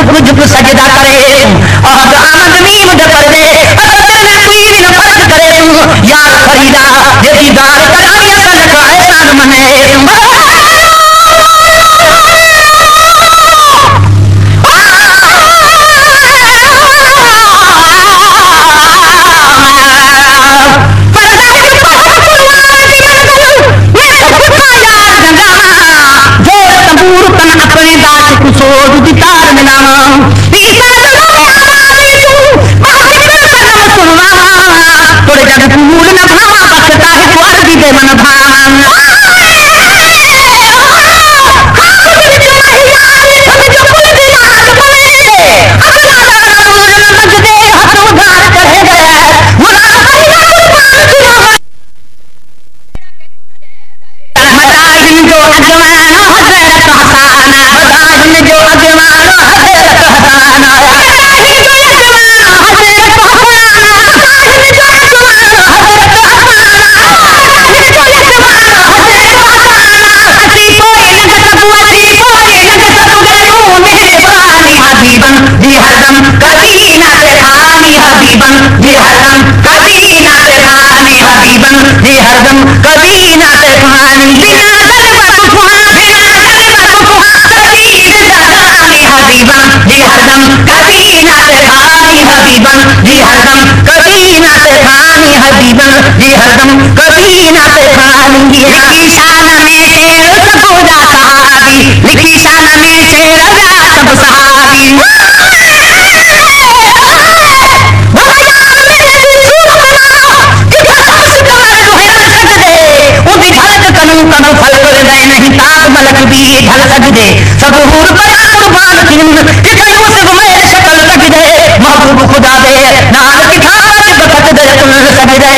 झुक झुक सजदा करे और आमद मीम दे पर्दे असल में कोई भी न फर्क करे यार फरीदा जे दीदार करानी कनक एहसान मने सब हूर बया कुर्बान किन कि कयो से मेरे शक्ल तक दे महबूब खुदा दे नाल की खावत बखत दे तुम सब दे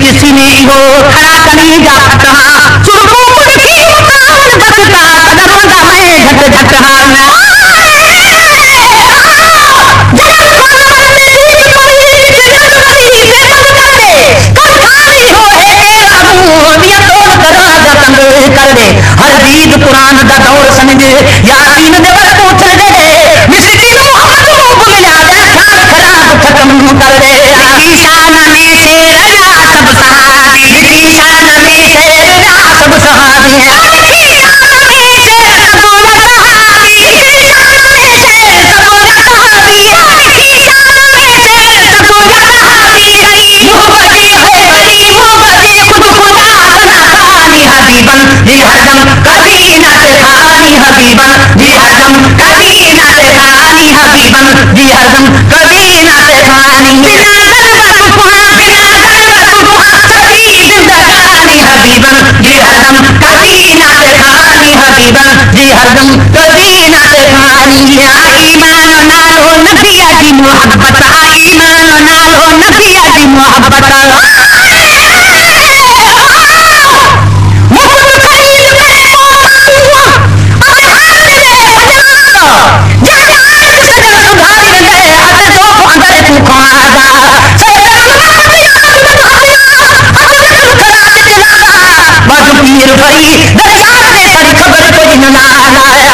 किसी ने वो खड़ा करी जा कहा सुरगो मुर्गी मुकान बचता दरवाजा में झट झट हर दीद कुरान का दौर समझ यासीन दे वर पूछ दे मिस्री मोहम्मद मिला दे खान खराब खत्म कर दे ईशान में से रजा सब सहाबी ईशान में से रजा सब सहाबी ईशान में से सब सहाबी ईशान में से सब सहाबी ईशान में से सब सहाबी मोहब्बती है बड़ी मोहब्बती खुद खुदा बना खानी हबीबन जी हरदम कभी ना से खानी हबीबन जी हरदम कभी ना से खानी हबीबन जी हरदम कभी ना से खानी बिना ज़रूरत कुहा सभी जिंदगानी हबीबन जी हरदम कभी ना से खानी हबीबन जी हरदम कभी ना से खानी ईमान नालो नबिया की मोहब्बत ईमान नालो नबिया की मोहब्बत पीर भरी दरसार दे पर खबर कोई न लाया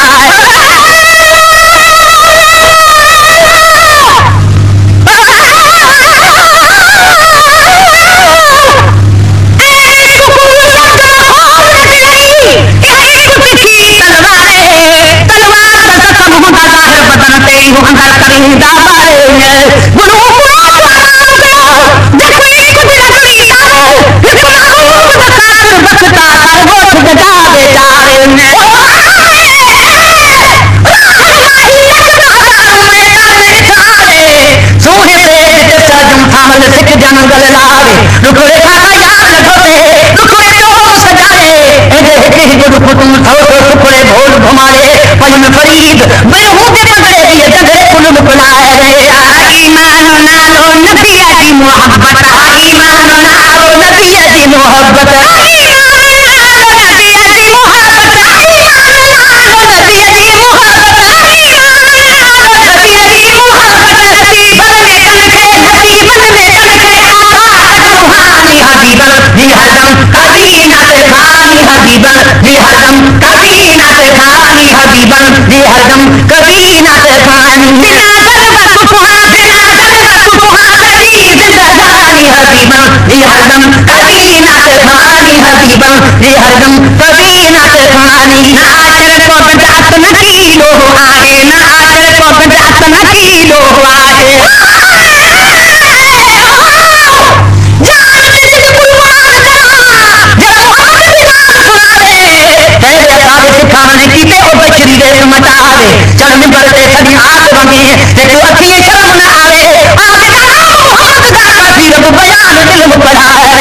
जंगल लावे रुखड़े खाना याद धोते रुखड़े तो सजाए ऐसे रुख तुम थो रुखड़े भोल घुमाए पजन फरीद बेहू के पकड़े दिए जगरे कुल बुलाए रे ईमान नालो नबिया की मोहब्बत ईमान नालो नबिया की मोहब्बत ईमान नालो नबिया की मोहब्बत हरदम कभी नात खानी हबीबन जी हरदम कभी नात खानी बिना दर्द सुहा कभी जिंदगानी हबीबन जी हरदम कभी नात खानी हबीबन जी हरदम कभी नात खानी ना आचर को बजात न कीलो आहे ना आचर को बजात न कीलो आहे खाने की ते और बचरी दे मटावे चढ़ मिंबर ते सदी आग वगे ते तू अखी शर्म न आवे आगे मोहम्मद दा काफी रब बयान दिल में पढ़ाए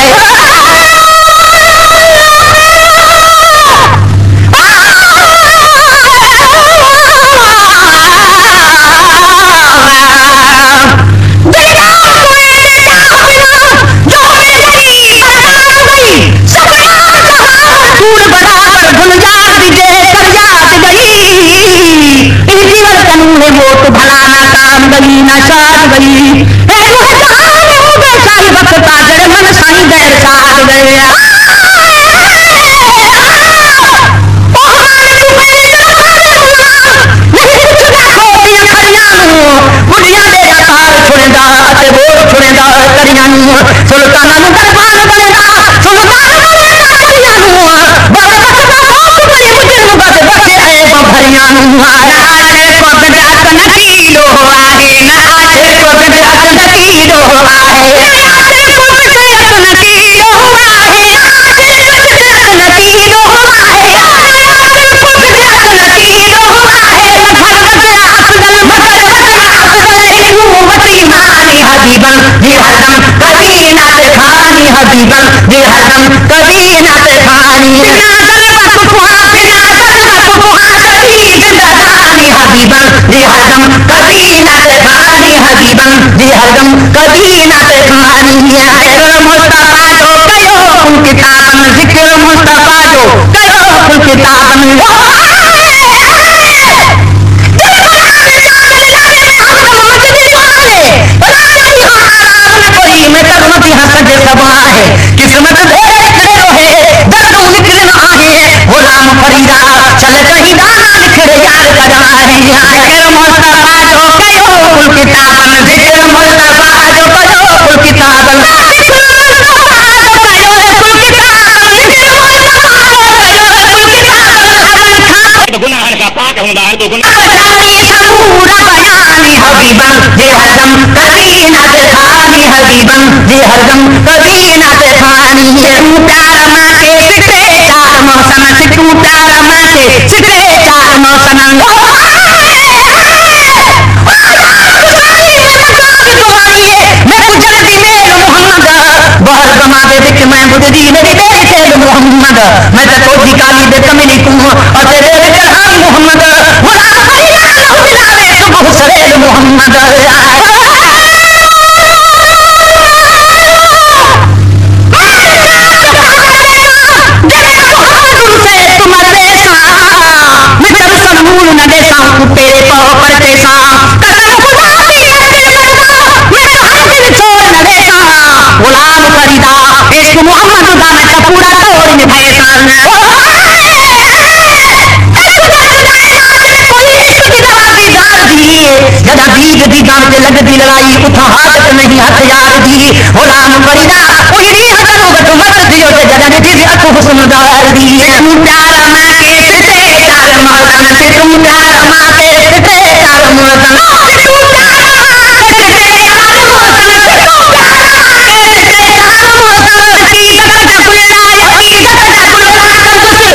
ना शाद गई सारी वक्त काजड़ मन साई गैर साथ गया बुढ़िया दे कार छुड़ेंदा ते बोल छुड़ेंदा करियां सुल्ताना नु दरबार बनेगा सुल्ताना बनेगा करियां बड़ा बसदा मौत बड़ी मुजरम बस बसे है भरियां आए को बजात न कीलो आहे ना आए को बजात न कीलो आहे आए को बजात न कीलो आहे आए को बजात न कीलो आहे आए को बजात न कीलो आहे घर बजा अफजल मगर हबीबन जी हरदम कभी नात खानी हबीबन जी हरदम कभी नात खानी बिना दर्द सुहा कभी जिंदगानी हबीबन जी हरदम कभी नात खानी हबीबन जी हरदम कभी नात खानी जिक्र मुस्तफा जो कयो कुल किताबन जिक्र मुस्तफा जो कयो कुल किताबन किस्मत भेड़ खड़े है दर्द निकलन आहे गुलाम फरीदा चल कहीं दाना लिखड़े यार करा है जिक्र मुस्तफा जो कयो कुल किताबन जिक्र मुस्तफा जो कयो कुल किताबन जिक्र मुस्तफा जो कयो कुल किताबन जिक्र मुस्तफा जो कयो कुल किताबन तो गुनाह का पाक होंदा है तो गुनाह पूरा बयानी हबीबन जी हरदम कभी नात खानी हबीबन जी हरदम कभी नात खानी तू प्यार मां के सिकरे चार मौसम से तू प्यार मां के सिकरे चार मौसम बहर गमा दे विच मैं बुझदी मेरी तेरी खेल मोहम्मद मैं तो तोजी काली दे कमिनी तू और तेरे जहान मोहम्मद गुलाम फरीदा मिलावे सुबह सवेर मोहम्मद तेरे पाँव पर कैसा कसम खुदा की गुलाम फरीदा इश्क मोहम्मद का मैं पूरा तोड़ निभाएगा जदा बीज दी गांव ते लगदी लड़ाई उठा हाथ नहीं हथियार दी गुलाम फरीदा ओही हकरो गट मत दियो ते जदा ने दी अख हुस्न दार दी तू प्यार मां के सिते चार मौसम से तू प्यार मां के सिते चार मौसम तू प्यार मां के सिते चार मौसम से तू प्यार मां के सिते चार मौसम की गट गुल्ला की गट गुल्ला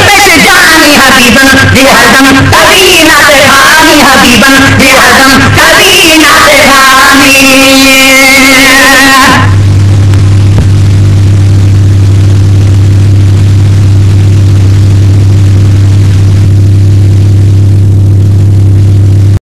पेश जानी हबीबन जी हरदम कभी नात खानी हबीबन जी हरदम